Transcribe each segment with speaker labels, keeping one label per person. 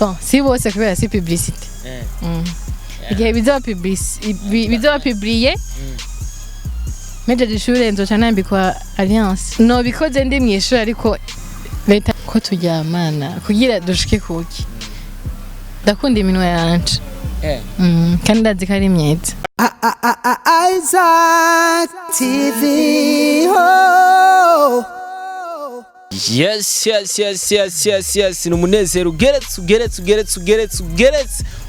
Speaker 1: bon si bose kubera si publicité igihe bizaba publié mejeje ishure nzoca nambikwa alliance no bikoze ndi mw'ishure ariko leta ko turyamana kugira dushike kuki ndakunda iminwa yanje kandi ndazi ko ari myiza Isaac TV
Speaker 2: Yes ni umunezero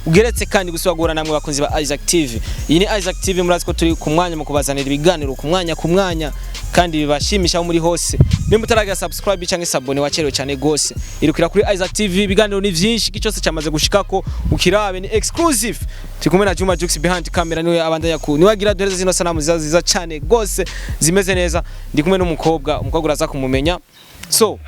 Speaker 2: ugeretse kandi gusubagura namwe bakunzi ba Isaac TV. Iyi ni Isaac TV murazi ko turi ku mwanya mu kubazanira ibiganiro ku mwanya kandi bibashimisha muri hose. Nimba utaragira subscribe cyangwa sabone wacerewe cyane gose. Irukira kuri Isaac TV ibiganiro ni vyinshi cyose cyamaze gushikako ukirabe ni exclusive. Tikumwe na Juma Jux behind camera niwe abandanya ku. Niwagira duhereze zino sanamu ziza cyane gose zimeze neza. Ndi kumwe n'umukobwa uraza kumumenya. So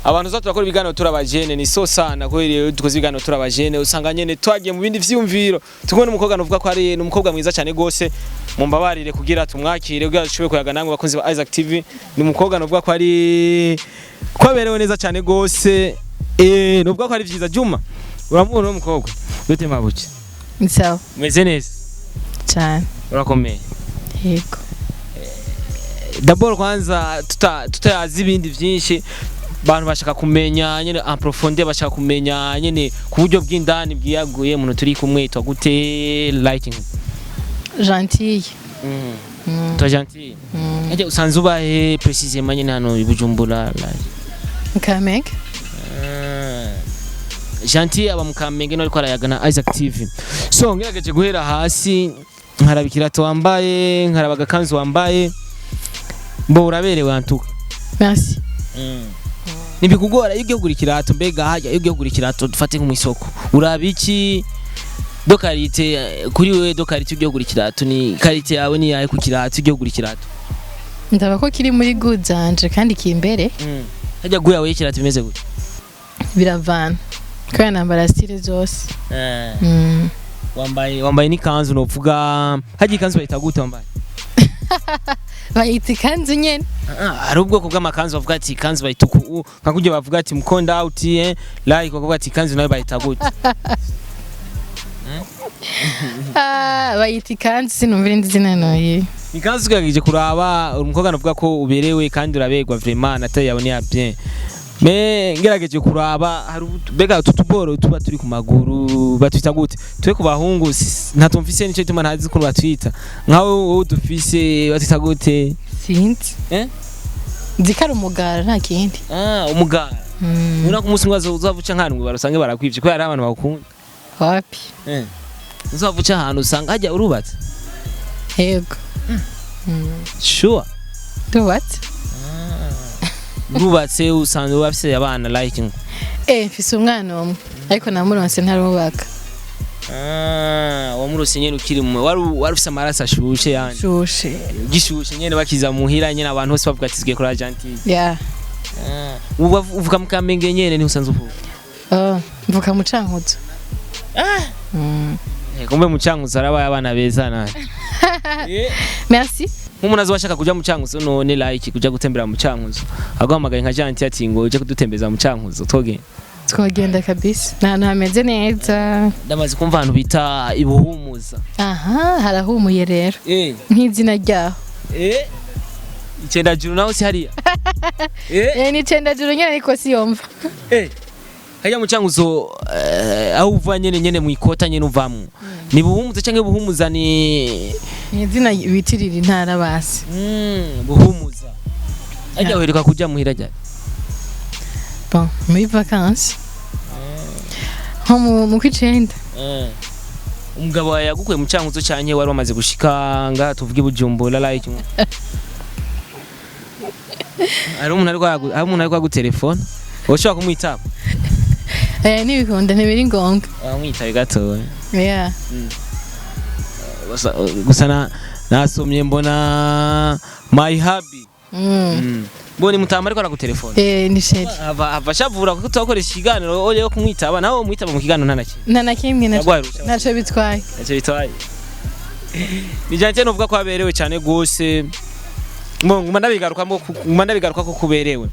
Speaker 2: abantu zo turakora ibiganiro turabajene ni so sana ko rero dukoze ibiganiro turabajene usanga nyene twagiye mu bindi vyumviro tukubona umukobwa novuga ko ari umukobwa mwiza cyane gose mumbabarire kugira tumwakire kugira dushobore kuyaga namwe bakunzi ba Isaac TV ni umukobwa novuga ko ari kwaberewe neza cyane gose novuga ko ari vyiza Juma uramubona umukobwa yote mabuki
Speaker 1: ni sawa
Speaker 2: meze neza
Speaker 1: cyane
Speaker 2: urakomeye
Speaker 1: yego
Speaker 2: d'abord kwanza tutayazi ibindi vyinshi bantu bashaka kumenya nyene en profondeur bashaka kumenya nyene ku buryo bw'indani bwiyaguye umuntu turi kumwe itwa gute lighting
Speaker 1: gentil
Speaker 2: toi gentil aje usanze ubahe précisément nyene hano I Bujumbura
Speaker 1: Kamenge
Speaker 2: gentil aba mukamenge no ariko arayaga na Isaac TV so ngerageje guhera hasi nkarabikira to wambaye nkarabaga kanzu wambaye mbo uraberewe antuka
Speaker 1: merci
Speaker 2: nibikugora iyo ugura ikirato mbega hajya iyo ugura ikirato dufate mu isoko urabiki dokarite kuri wewe dokarite ugura ikirato ni karite yawe ni yahe ku kirato ugura ikirato
Speaker 1: ndaba ko kiri muri good zanje kandi kimbere
Speaker 2: hajya guya wewe ikirato bimeze gute
Speaker 1: biravana kwa nambara style zose
Speaker 2: wambaye ni kanzu novuga hajya kanzu bayita gute wambaye
Speaker 1: bayita ikanzu nyene
Speaker 2: hari ubwoko bw'amakanzu bavuga ati kanzu bayita uku nkakujye bavuga ati mukonda out like bavuga ati kanzu nayo bayita gute
Speaker 1: bayita ikanzu sinumvira indi zina noye
Speaker 2: ikanzu gagije kuraba umukobwa navuga ko uberewe kandi urabegwa vraiment nataye yawe ni ya bien me ngerageje kuraba hari bega tutuboro tuba turi ku maguru batwita gute twe ku bahungu ntatumfise nico ituma ntazi ko batwita nkawe wowe dufise batwita gute
Speaker 1: sinzi zikara umugara nta kindi
Speaker 2: umugara ura ku musi ngwazo uzavuca nkanwe barusange barakwivye ko yari abantu bakunda
Speaker 1: wapi
Speaker 2: uzavuca ahantu usanga hajya urubatse
Speaker 1: yego
Speaker 2: sure
Speaker 1: tubatse
Speaker 2: rubatse usanzwe bafise abana liking
Speaker 1: mfise umwana umwe ariko namuronse ntarubaka
Speaker 2: wamurose nyene ukiri mwe warufise amaraso ashushe yanje
Speaker 1: shushe
Speaker 2: gishushe nyene bakiza muhira nyene abantu bose bavuga ati sigiye kuri gentil uvuka mu Kamenge nyene ni usanzwe uvuka
Speaker 1: mvuka mu Cankuzo
Speaker 2: kumbe mu Cankuzo arabaye abana beza nani
Speaker 1: merci
Speaker 2: umuntu azobashaka kuja mu Cankuzo none like kuja gutembera mu Cankuzo aguhamagaye nka gentil ati ngo uje kudutembeza mu Cankuzo twogenda
Speaker 1: kabisa nta hameze neza
Speaker 2: ndamaze kumva abantu bita ibuhumuza
Speaker 1: harahumuye rero nk'izina ryaho
Speaker 2: icenda juru naho si hariya
Speaker 1: ni icenda juru nyene ariko si yomva
Speaker 2: hajya mu Cankuzo aho uva nyene mu ikota nyene uvamwe ni buhumuza canke buhumuza ni
Speaker 1: izina bitirira intara basi
Speaker 2: buhumuza ajya uheruka kuja muhira ryari
Speaker 1: bon muri vacances mu kwicenda
Speaker 2: umugabo wawe yagukuye mu Cankuzo canke wari wamaze gushika ngaha tuvuge Bujumbura like ari umuntu ariko gutelefone woshobora kumwitaba
Speaker 1: nibikunda ntibiri ngombwa
Speaker 2: mwitaye gato gusa nasomye mbona my hobby mbone mutama ariko aragutelefone
Speaker 1: ni sheri
Speaker 2: ava shavura ko twakoresha ikiganiro oye yo kumwitaba nawe umwitaba mu kiganiro
Speaker 1: ntanakimwe naco bitwaye
Speaker 2: ni jante novuga ko aberewe cyane gose nguma ndabigaruka ko kuberewe.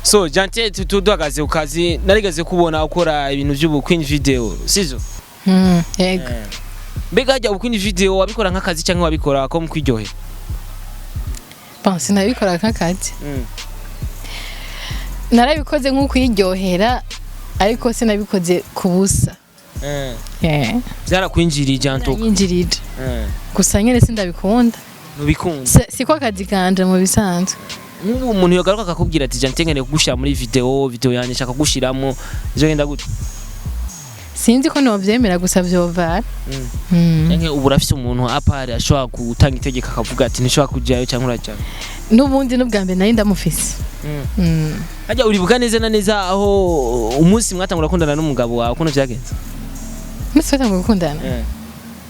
Speaker 2: So Gentil tuduhagaze ku kazi narigeze kubona ukora ibintu by'ubukwini video sizo?
Speaker 1: Yego.
Speaker 2: Mbega hajya ubukwini video wabikora nk'akazi cyangwa wabikora ko mu kwiryohera?
Speaker 1: Sinabikora nk'akazi. Narabikoze nk'ukwiryohera ariko sinabikoze kubusa.
Speaker 2: Byarakwinjirije Gentil.
Speaker 1: Yinjirije. Gusa nyene sindabikunda.
Speaker 2: Nubikunda?
Speaker 1: Siko akazi kanje mu bisanzwe.
Speaker 2: Nk'ubu umuntu yogaruka akakubwira ati Gentil ngene kugushira muri video yanjye shaka gushiramo byo genda gute?
Speaker 1: Sinzi ko novyemera gusa vyovara.
Speaker 2: Yanke ubu urafise umuntu apare ashobora gutanga itegeko akavuga ati ntishobora kujyayo cyangwa urajyayo.
Speaker 1: Nubundi n'ubwambe nari ndamufise.
Speaker 2: Hajya uribuka neza na neza aho umunsi mwatangura kundana n'umugabo wawe kuno vyagenze?
Speaker 1: Umunsi twatangura gukundana?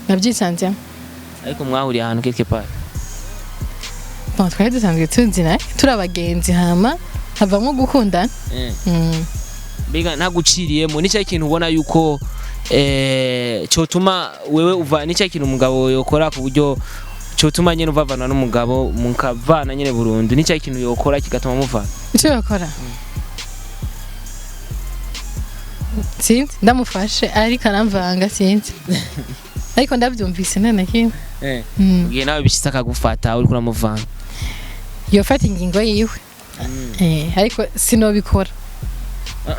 Speaker 1: Nabyisanze.
Speaker 2: Ariko mwahuriye ahantu quelque part?
Speaker 1: Twari dusanzwe tunzina turi abagenzi hama havamwo gukundana.
Speaker 2: Mbega ntaguciriyemo ni cyo kintu ubona yuko cyotuma wewe uva ni cyo kintu umugabo yokora ku buryo cyotuma nyene uvavana n'umugabo mukavana nyene burundu ni cyo kintu yokora kigatuma muvana?
Speaker 1: Icyo yakora? Sinzi ndamufashe ariko aramvanga sinzi. Ariko ndabyumvise nana kimwe.
Speaker 2: Ugiye nawe bishitse akagufata uri kuramuvanga.
Speaker 1: Yofata ingingo yiwe. Ariko sinobikora.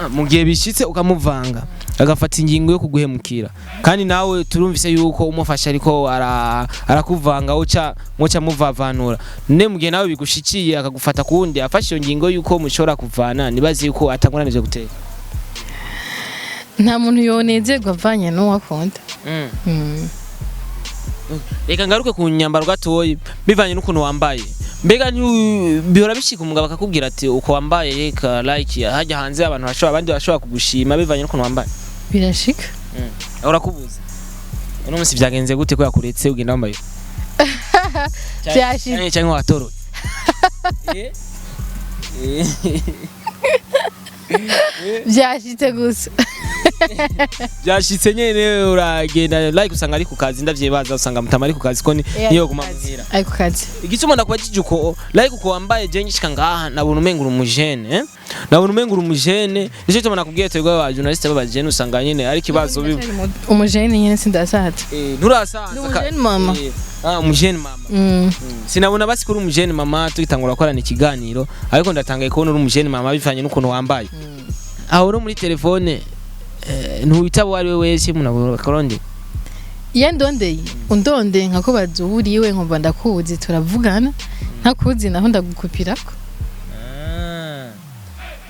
Speaker 2: Mu gihe bishitse ukamuvanga agafata ingingo yo kuguhemukira kandi nawe turumvise yuko umufasha ariko arakuvanga muca muvavanura ne mu gihe nawe bigushikiye akagufata kundi afashe iyo ngingo yuko mushobora kuvana nibazi yuko atanguranije guteka.
Speaker 1: Nta muntu yonezerwa avanye n'uwakunda.
Speaker 2: Reka ngaruke ku nyambaro gatoyi bivanye n'ukuntu wambaye. Mbega bihora bishika umugabo akakubwira ati uko wambaye reka like hajya hanze abantu abandi bashobora kugushima bivanye n'ukuntu wambaye?
Speaker 1: Birashika.
Speaker 2: Urakubuza. Uno munsi byagenze gute ko yakuretse ugenda wambaye?
Speaker 1: Byashitse
Speaker 2: cyangwa watoro?
Speaker 1: Byashitse gusa.
Speaker 2: Byashitse nyene uragenda like usanga ari ku kazi ndavyibaza usanga mutama ari ku kazi ko niyo guma muhira.
Speaker 1: Ari ku kazi.
Speaker 2: Igituma ndakubajije uko like uko wambaye je ngishika ngaha nabona umengura umujene nabona umengura umujene nico gituma nakubwiye twebwe aba journaliste babajene usanga nyene ari kibazo bivu.
Speaker 1: Umujene nyene sindasaza.
Speaker 2: Nturasaza.
Speaker 1: Umujene mama.
Speaker 2: Umujene mama. Sinabona basi kuri umujene mama tugitangura korana ikiganiro ariko ndatangaye kubona uri umujene mama bivanye n'ukuntu wambaye. Aho uri muri telefone ntuwitabo wari we wese munabura karonde.
Speaker 1: Iyo ndondeye undonde nkakubaza uburiwe nkumva ndakuzi turavugana ntakuzi naho ndagukupirako.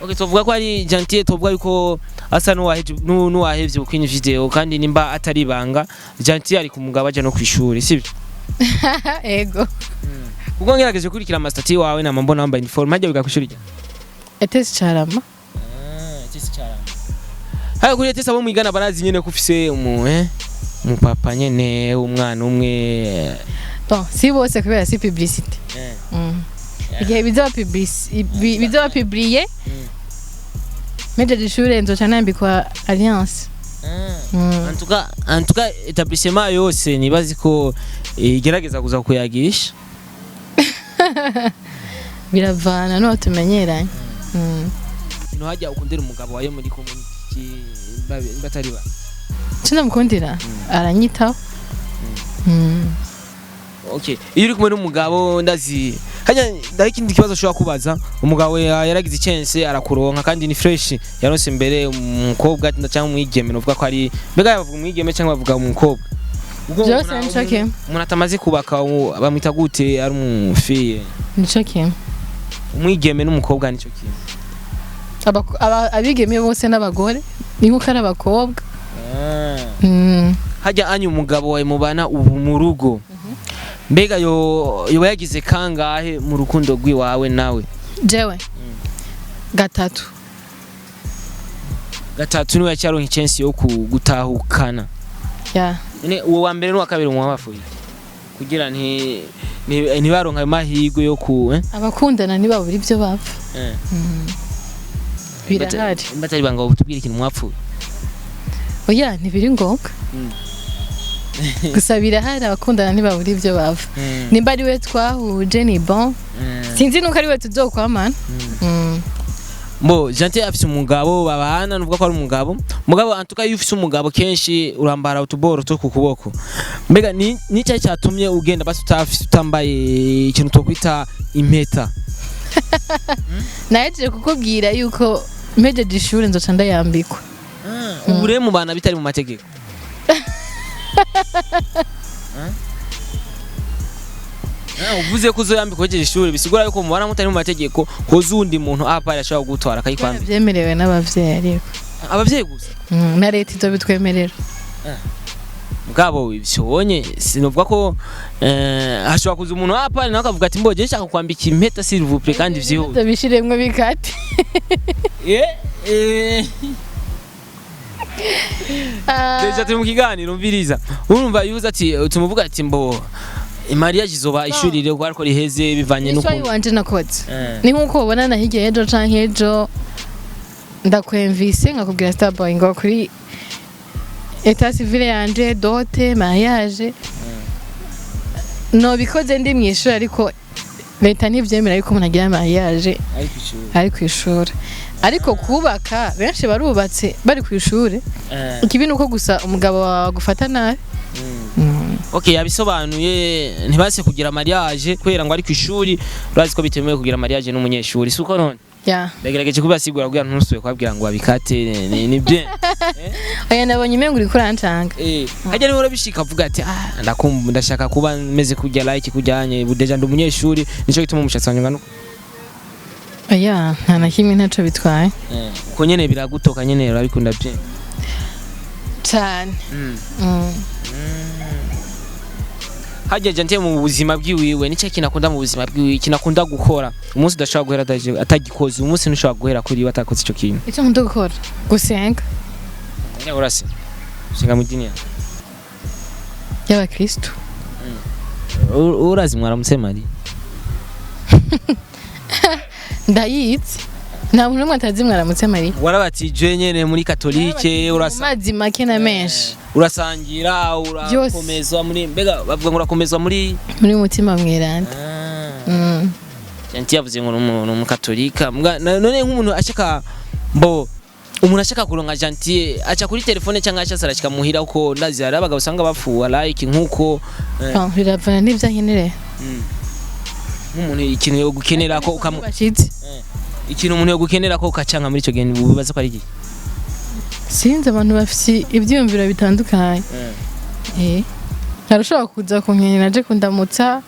Speaker 2: Okay tuvuga ko ari Gentil tuvuga yuko asa n'uwahevye ukwini video kandi nimba atari banga Gentil ari kumugabo aje no kwishuri sibyo?
Speaker 1: Ego.
Speaker 2: Kuko ngerageje kurikira mastati wawe na mbona wambaye uniform hajya bigakwishuri cyane.
Speaker 1: Etesi charama.
Speaker 2: Etesi charama. Hayo kuri etesi abo mwigana barazi nyene kufise umupapa nyene umwana umwe.
Speaker 1: Bon, si bose kubera si publicité. Igihe bizoba publié. Meje d'ishure nzoca nambikwa alliance.
Speaker 2: En tout cas établissement yose nibazi ko igerageza kuza kuyagisha.
Speaker 1: Biravana no tumenyeranye.
Speaker 2: Ino hajya ukundira umugabo wayo muri community batari ba.
Speaker 1: Cyo namukundira aranyitaho.
Speaker 2: Okay. Iyo uri kumwe n'umugabo ndazi hajya ndakindi kibazo ushobora kubaza umugabo yaragize chance arakuronka kandi ni fresh yaronse mbere umukobwa cyangwa umwigeme novuga ko ari mbega yavuga umwigeme cyangwa bavuga umukobwa.
Speaker 1: Byose nshake.
Speaker 2: Umuntu atamaze kubaka bamwita gute ari umufiye.
Speaker 1: Nshake.
Speaker 2: Umwigeme n'umukobwa nico kintu.
Speaker 1: Abigeme bose n'abagore niko kari abakobwa.
Speaker 2: Hajya anyu umugabo wawe mubana ubu mu rugo. Mbega yoba yagize kangahe mu rukundo rwiwawe nawe?
Speaker 1: Jewe. Gatatu
Speaker 2: niwe yacaronka chance yo gutahukana.
Speaker 1: Yeah.
Speaker 2: Uwo wa mbere n'uwa kabiri mwabafuye. Kugira ntibaronka ayo mahirwe yo
Speaker 1: abakundana ntibabura ibyo bapfa. Birahari.
Speaker 2: Mbatari banga utubwira ikintu mwapfuye.
Speaker 1: Oya ntibiri ngombwa. Gusa birahari abakundana ntibabura ibyo bapfa. Nimba ari we twahuje ni bon. sinzi nuko ari we tuzokwamana
Speaker 2: Mbo Gentil afise umugabo babana nuvuga ko ari umugabo antuka iyo ufise umugabo kenshi urambara utuboro two ku kuboko mbega ni cyaje cyatumye ugenda basi utambaye ikintu tokwita impeta
Speaker 1: naje kukubwira yuko mpejeje ishuri nzoca ndayambikwa
Speaker 2: ubure mu bana bitari mu mategeko uvuze ko uzoyambika uhejeje ishuri bisigura yuko mu bana mutari mu mategeko koza undi muntu apa yashobora gutwara akayikwambika
Speaker 1: byemerewe n'abavyeyi ariko
Speaker 2: abavyeyi gusa
Speaker 1: na leta izo bitwemerera
Speaker 2: mugabo ibishonye sinovuga ko hashobora kuza umuntu apa nawe akavuga ati mboje nshaka kwambika impeta s'il vous plaît kandi vyihuta
Speaker 1: bishiremwe bikati
Speaker 2: Deja turi mu kiganiro mviriza urumva yuza ati tumuvuga ati mbo mariage izoba ishurire ko ariko riheze bivanye nuko
Speaker 1: Ishuri wanje nakoze ni nkuko ubona na hirya ejo canke ejo ndakwemvise nkakubwira Starboy ngo kuri etat civil yanje dote mariage no bikoze ndi mwishuri ariko leta ntivyemera yuko umuntu agira mariage ari kwishura ariko kubaka benshi barubatse bari kwishuri ikibi nuko gusa umugabo wawe gufata nabi
Speaker 2: Okay yabisobanuye ntibase kugira mariage kwera ngo ari kwishuri urazi ko bitemewe kugira mariage n'umunyeshuri suko none ndagerageje kubasigura kugira ntusuye kwabwira ngo abikate ni bien
Speaker 1: aya nabonye imengo uri kurantanga
Speaker 2: hajya niho urabishika avuga ati ndakumva ndashaka kuba meze kujya like kujyanye budeja ndi umunyeshuri nico gituma umushatsi wanyunga nuko
Speaker 1: aya nta na kimwe ntaco bitwaye
Speaker 2: ko nyene biragutoka nyene urabikunda bien
Speaker 1: cyane
Speaker 2: hajya Gentil mu buzima bwiwiwe nice kinakunda mu buzima bwiwiwe kinakunda gukora umunsi udashobora guhera atagikoze umunsi ntushobora guhera kuri watakoze ico kintu
Speaker 1: icyo nkunda gukora gusenga
Speaker 2: urase gusenga mu dini
Speaker 1: y'abakristo
Speaker 2: urazi mwaramutse Marie
Speaker 1: ndayitse nta muntu n'umwe atazi mwaramutse Marie
Speaker 2: warabatije nyene muri katolike
Speaker 1: mazi make na menshi
Speaker 2: urasangira urakomezwa muri mbega bavuga ngo urakomezwa muri
Speaker 1: mutima mweranda
Speaker 2: Gentil yavuze ngo mu katolika none nk'umuntu ashaka mbo umuntu ashaka kuronka Gentil acha kuri telefone cyangwa acha sarashika muhira uko ndazi hari abagabo usanga bafuwa like nkuko
Speaker 1: biravana n'ivyo nkenere
Speaker 2: nk'umuntu ikintu yo gukenera ko ikintu umuntu yo gukenera ko ukacanga muri ico gihe bibaza ko ari iki
Speaker 1: sinzi abantu bafite ibyiyumviro bitandukanye ntarushobora kuza kunkenera aje kundamutsa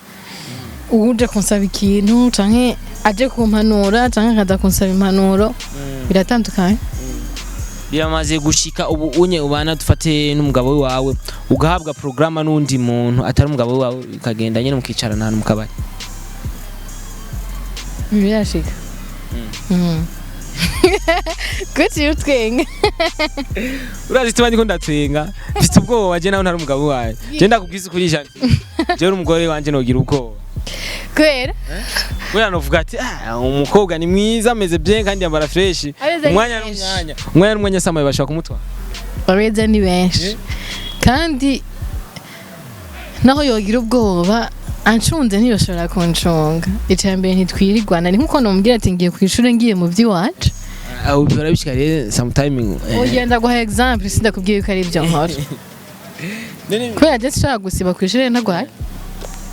Speaker 1: uje kunsaba ikintu canke aje kumpanura canke akaza kunsaba impanuro biratandukanye
Speaker 2: biramaze gushika ubu unye ubana dufate n'umugabo wawe ugahabwa programa n'undi muntu atari umugabo wawe ikagenda nyene mukicarana hano mukabari
Speaker 1: birashika Kuki utwenga
Speaker 2: urazi tubandi ko ndatwenga mfite ubwoba waje nawe ntari umugabo wawe je ndakubwiza kuri Gentil je n'umugore wanje nogira ubwoba kwera novuga ati umukobwa ni mwiza ameze bien kandi yambara fresh umwanya n'umwanya samaye bashaka kumutwara
Speaker 1: abeza ni benshi kandi naho yogira ubwoba anshunze ntiyoshobora kunshunga icambere ntitwirirwana ni nkuko nomubwira ati ngiye kwishuri ngiye mu vy'iwacu
Speaker 2: aho birabishika rero sometime
Speaker 1: ugenda guha example sindakubwiye ko ari ibyo nkora kubera je nshaka gusiba kwishuri ntagwaye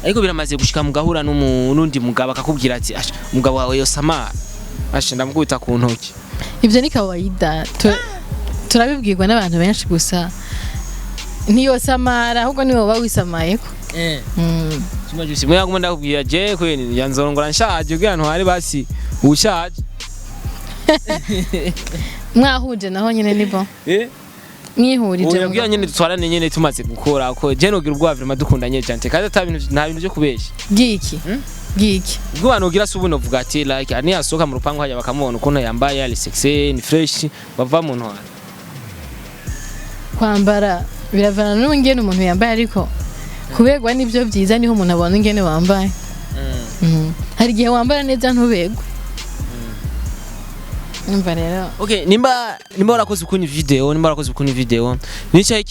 Speaker 2: ariko biramaze gushika mugahura n'undi mugabo akakubwira ati umugabo wawe yosamara ndamugwita ku ntoki
Speaker 1: ivyo ni kawaida turabibwirwa n'abantu benshi gusa ntiyosamara ahubwo niwe woba wisamayeko
Speaker 2: Jusi mwe ngumunda kubwira je kweni yanzorongora nshaje kugira ntwari basi ushaje
Speaker 1: mwahuje naho nyene nibo mwihurije
Speaker 2: uyagira nyene dutwarane nyene tumaze gukora ko je nogira ubwo vraiment dukundanye Gentil kandi nta bintu byo kubesha
Speaker 1: giki
Speaker 2: ubwo banogira subu no vuga ati like ani asoka mu rupango hajya bakamubona ukuntu yambaye ari sexy ni fresh bava mu ntwara
Speaker 1: kwambara biravana n'ungene umuntu yambaye ariko kubegwa nibyo byiza niho umuntu abona ingene wambaye hari gihe wambara neza ntubegwe umva rero
Speaker 2: okay nimba warakoze ukuni video nicyo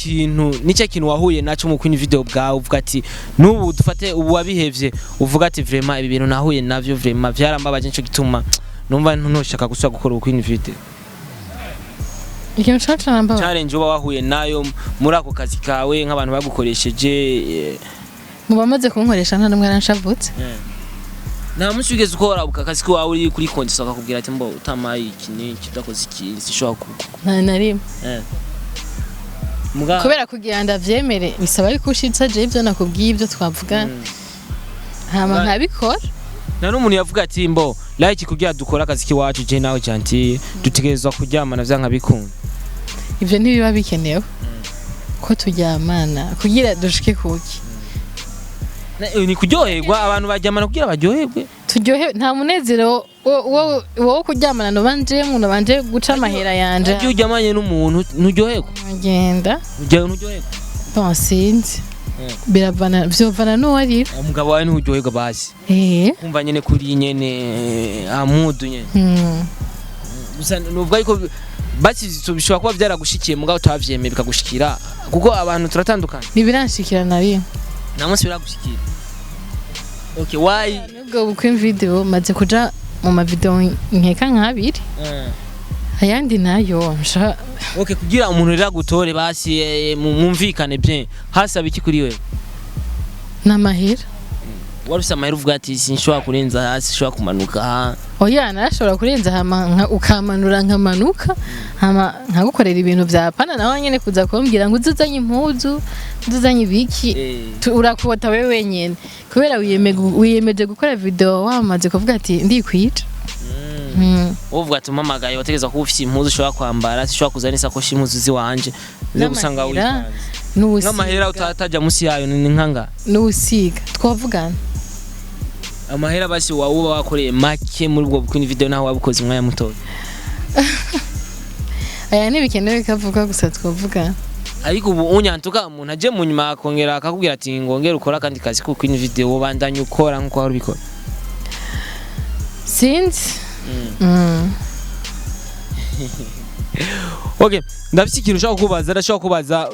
Speaker 2: kintu wahuye naco mu kuni video bwawe uvuga ati nubu dufate ubu wabihevye uvuga ati vraiment ibi bintu nahuye navyo vraiment vyarambabaje nico gituma numva ntushaka gusubira gukora ukuni video
Speaker 1: ikintu cyacamba
Speaker 2: challenge uba wahuye nayo muri ako kazi kawe nk'abantu bagukoresheje
Speaker 1: mu bamaze kunkoresha nta numwe aranshavutse
Speaker 2: nta munsi ugeze ukora akazi ko wawe uri kuri konti akakubwira ati mbo utamaye iki n'iki udakoze iki sishobora
Speaker 1: nta na rimwe kubera kugira ndavyemere bisaba yuko ushitsa je ibyo nakubwiye ibyo twavugana hama nkabikora
Speaker 2: nta n'umuntu yavuga ati mbo like kugira dukora akazi kiwacu je nawe Gentil dutegerezwa kuryamana vyanka bikunda
Speaker 1: ivyo ntibiba bikenewe ko turyamana kugira dushike kuki
Speaker 2: ni kuryoherwa abantu baryamana kugira baryoherwe
Speaker 1: turyohe nta munezero wo kuryamana no banje guca amahera yanje
Speaker 2: iyo uryamanye n'umuntu nturyoherwa
Speaker 1: agenda
Speaker 2: nturyoherwa
Speaker 1: sinzi biravana vyovana no warira
Speaker 2: umugabo wawe nturyoherwa basi kumva nyene kuri nyene amudu nyene gusa nuvuga yuko basi bishobora kuba byaragushikiye mugabo utavyemeye bikagushikira kuko abantu turatandukana
Speaker 1: nibiranshikira nabi
Speaker 2: namunsi biragushikira okay why
Speaker 1: nubwo bukwe video maze kuja mu ma video nkeka nk'abiri ayandi nayo nsha
Speaker 2: okay kugira umuntu rira gutore basi mumvikane bien hasaba iki kuri wewe
Speaker 1: namahera
Speaker 2: waruse amahera uvuga ati sinshobora kurenza hasi sinshobora kumanuka
Speaker 1: oya narashobora kurenza hama ukamanura nkamanuka hama nkagukorera ibintu bya pana nawe nyene kuza kumbwira ngo uzuzanye impuzu uzuzanye ibiki urakubota wewe wenyene kubera wiyemeje gukora video wamaze kuvuga ati ndikwica
Speaker 2: uvuga ati mpamagaye wategeza kuba ufite impuzu ushobora kwambara sishobora kuzana isakoshi impuzu ziwanje ze gusanga wipanze n'amahera utatajya munsi yayo ni nkanga
Speaker 1: n'usiga twavugana
Speaker 2: amahera basi wawe wakoreye make muri ubwo bukuni video naho wabukoze umwanya muto
Speaker 1: aya nibikenewe kavuga gusa twavugana
Speaker 2: ariko ubu unyantuka umuntu aje mu nyuma akongera akakubwira ati ngongera ukora kandi kazi ku kuni video ubandanye ukora nko wari ubikora
Speaker 1: sinzi
Speaker 2: okay ndafite ikintu ushaka kubaza ndashaka kubaza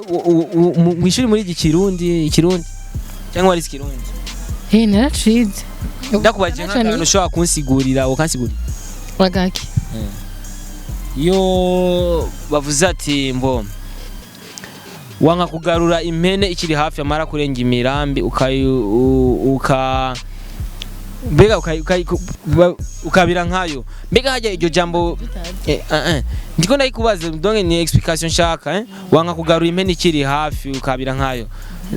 Speaker 2: mu ishuri muri ikirundi cyangwa ari ikirundi
Speaker 1: naracize
Speaker 2: ndakubaje nk'akantu ushaka kunsigurira ukansigurira
Speaker 1: wagaki
Speaker 2: yo bavuze ati mbo wanka kugarura impene ikiri hafi amara kurenga imirambi mbega ukabira nkayo mbega hajya iryo jambo ndiko ndayikubaza donc ni explication nshaka wanka kugarura impene ikiri hafi ukabira nkayo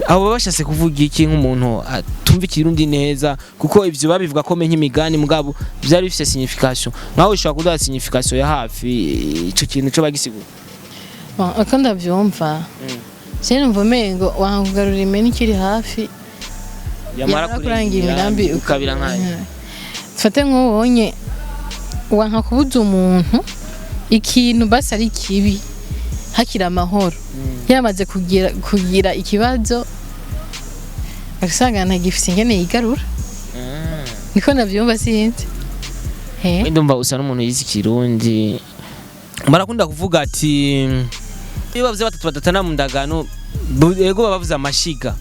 Speaker 2: abo bashase kuvuga iki nk'umuntu atumva ikirundi neza kuko ivyo babivuga ko menye imigani mugabo byari bifite signification nkaho ushaka kuduha signification ya hafi ico kintu cyo bagisigura
Speaker 1: akanda vyumva cyane mvumengo wanka kugarura impene ikiri hafi yamara kurenga imirambi
Speaker 2: ukabira nkayo
Speaker 1: fate nk'ubonye wanka kubuza umuntu ikintu basi ari kibi hakira amahoro yamaze kugira ikibazo agasanga gifite ingene yigarura niko navyumva sinzi
Speaker 2: ndumva usa n'umuntu yizi kirundi barakunda kuvuga ati iyo bavuze batatu badatana mu ndagano ego bavuze amashiga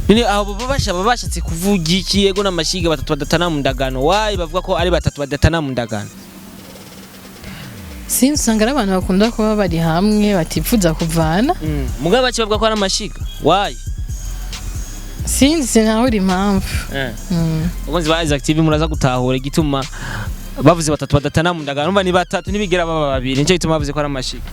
Speaker 2: nini abo babashatse kuvuga iki ego n'amashiga batatu badatana mu ndagano why bavuga ko ari batatu badatana mu ndagano
Speaker 1: sinzi usanga ari abantu bakunda kuba bari hamwe batipfuza kuvana
Speaker 2: mugabo baki bavuga ko ari amashiga why
Speaker 1: sinzi naho uri impamvu
Speaker 2: ubundi ba active muraza gutahura igituma bavuze batatu badatana mu ndagano umva ni batatu nibigera baba babiri nje gituma bavuze ko ari amashiga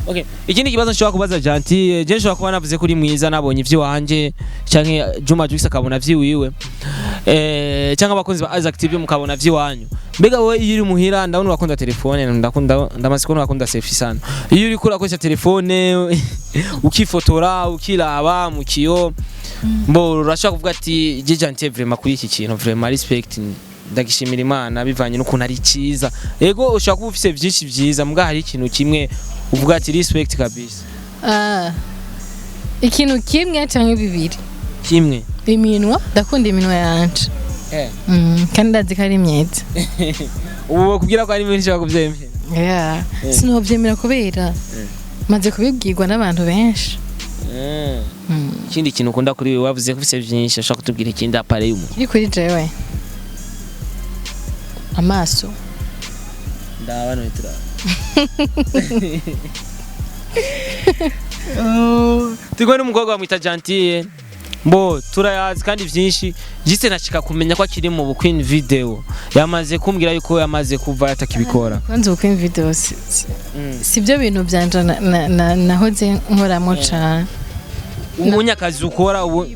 Speaker 2: okay ikindi kibazo nshobora kubaza Gentil je nshobora kuba navuze kuri mwiza nabonye ivyo wanje canke Juma Juice akabona vyiwiwe cyangwa abakozi ba active mukabona vyiwanyu mbega wowe iyo uri muhira ndabona wakunda telefone ndamaze kubona wakunda selfie sana iyo uri kura koresha telefone ukifotora ukiraba mu kiyo mbo urashaka kuvuga ati je Gentil vraiment kuri iki kintu vraiment respect ndagishimira Imana bivanye n'ukuntu ari ciza yego ushaka kuba ufise byinshi byiza mbwa hari ikintu kimwe uvuga ati respect kabisa
Speaker 1: ikintu kimwe cyangwa bibiri
Speaker 2: kimwe
Speaker 1: iminwa ndakunda iminwa yanje kandi ndazi ko ari myiza
Speaker 2: ubu kugira ko ari ibintu nshaka kuvyemera.
Speaker 1: Yeah. Sinovyemera kubera maze kubibwirwa n'abantu benshi.
Speaker 2: Ikindi kintu ukunda kuri wewe wavuze ko ufite byinshi ashaka kutubwira ikindi apare y'umuntu.
Speaker 1: Kiri kuri jewe. Amaso.
Speaker 2: Ndawa no itra. Tigwe n'umukobwa bamwita Gentille. Mbo turayazi kandi byinshi jiste nashika kumenya ko akiri mu Queen video yamaze kumbwira yuko yamaze kuva yatakibikora
Speaker 1: kwanze Queen video sibyo bintu byanje nahoze nkoramo cyane
Speaker 2: umunyakazi ukora ubu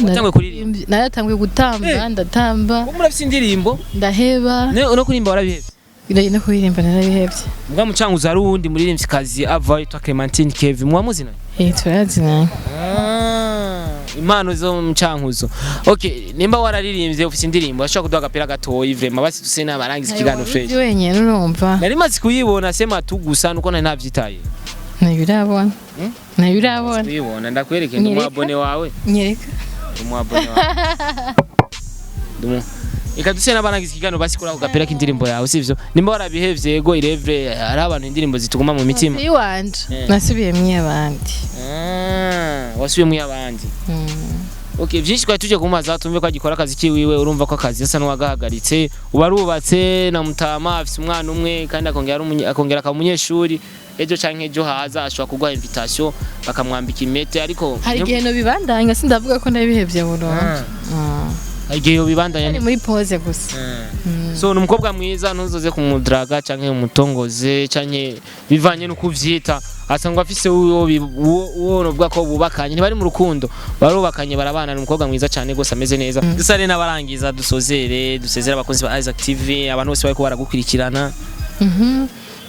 Speaker 2: utangwe kuririmba
Speaker 1: naratangwe gutamba ndatamba
Speaker 2: umurafise indirimbo
Speaker 1: ndaheba
Speaker 2: no kuririmba warabihebye
Speaker 1: no kuririmba narabihebye
Speaker 2: mbwa mucanguza ari uwundi muririmbyi kazi ava yitwa Clementine Kevin muwamuzina
Speaker 1: turazina
Speaker 2: impano zo mcankuzo. Okay, nimba wararirimbye ufite indirimbo ashaka kuduha agapira gatoyi vrema basi tuse n'abarangiza ikigano fresh.
Speaker 1: Wenyene urumva.
Speaker 2: Nari mazi kuyibona sema tu gusa nuko ntavyitaye.
Speaker 1: Nabirabona. Nabirabona.
Speaker 2: Kuyibona ndakwereke ndi mwabone wawe.
Speaker 1: Nyereka.
Speaker 2: Umwabone wawe. Dumu. Ikaduse n'abarangiza ikigano basi kuri ako gapira k'indirimbo yawe sivyo. Nimba warabihevye yego irevre ari abantu indirimbo zituguma mu mitima.
Speaker 1: Iwanje. Nasubiye mw'abandi.
Speaker 2: Wasubiye mw'abandi. Okay, byinshi kwa tuje kumaza tumve ko agikora akazi kiwiwe urumva ko akazi asa n'uwagahagaritse ubarubatse na mutama afise umwana umwe kandi akongera akamunyeshuri ejo canke ejo haza ashobora kugwa invitation bakamwambika imete ariko
Speaker 1: hari gihe no bibandanya sindavuga ko ndabihevye burundu.
Speaker 2: Igihe yo bibandanya
Speaker 1: ni muri pause gusa.
Speaker 2: So numukobwa mwiza ntuzoze kumudraga canke umutongoze canke bivanye no kuvyita asangwa afise uwo novuga ko bubakanye ntibari mu rukundo barubakanye barabana n'umukobwa mwiza cyane gose ameze neza. Dusare n'abarangiza dusozere dusezera abakunzi ba Isaac TV abantu bose bari ko baragukurikirana.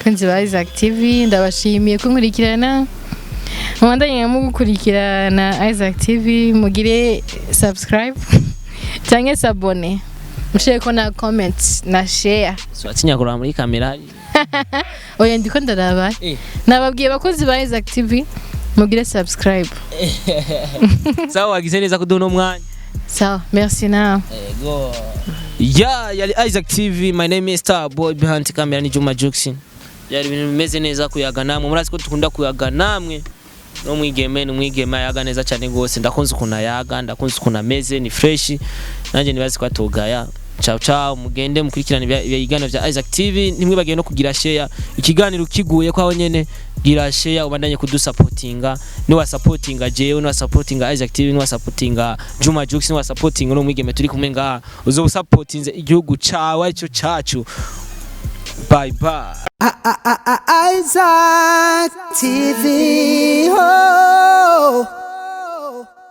Speaker 1: Kunzi ba Isaac TV ndabashimiye ko nkurikirana mwandanye mugukurikirana Isaac TV mugire subscribe cyangwa Sabonnez mushire ko na comments na share
Speaker 2: so atinya kuraba muri kamera
Speaker 1: oya ndiko ndaraba nababwiye bakozi ba Isaac TV mugire subscribe
Speaker 2: sawa wagize neza kuduno mwanya
Speaker 1: sawa merci na
Speaker 2: ego yali Isaac TV my name is Star Boy behind camera ni Juma Jackson yari ibintu bimeze neza kuyaga namwe murazi ko tukunda kuyaga namwe no mwigeme yaga neza cyane gose ndakunze kuna yaga ndakunze kuna meze ni fresh nanje nibazi ko atugaya ciao ciao mugende mukurikirana ibigano vya Isaac TV nimwibagiye no kugira share ikiganiro kiguye kwaho nyene gira share ubandanye kudusupportinga ni wa supportinga jewe ni wa supportinga Isaac TV ni wa supportinga Juma Jux ni wa supportinga no mwigeme turi kumwe ngaha uzo supportinze igihugu cawe arico cacu bye bye
Speaker 3: Isaac TV. Oh.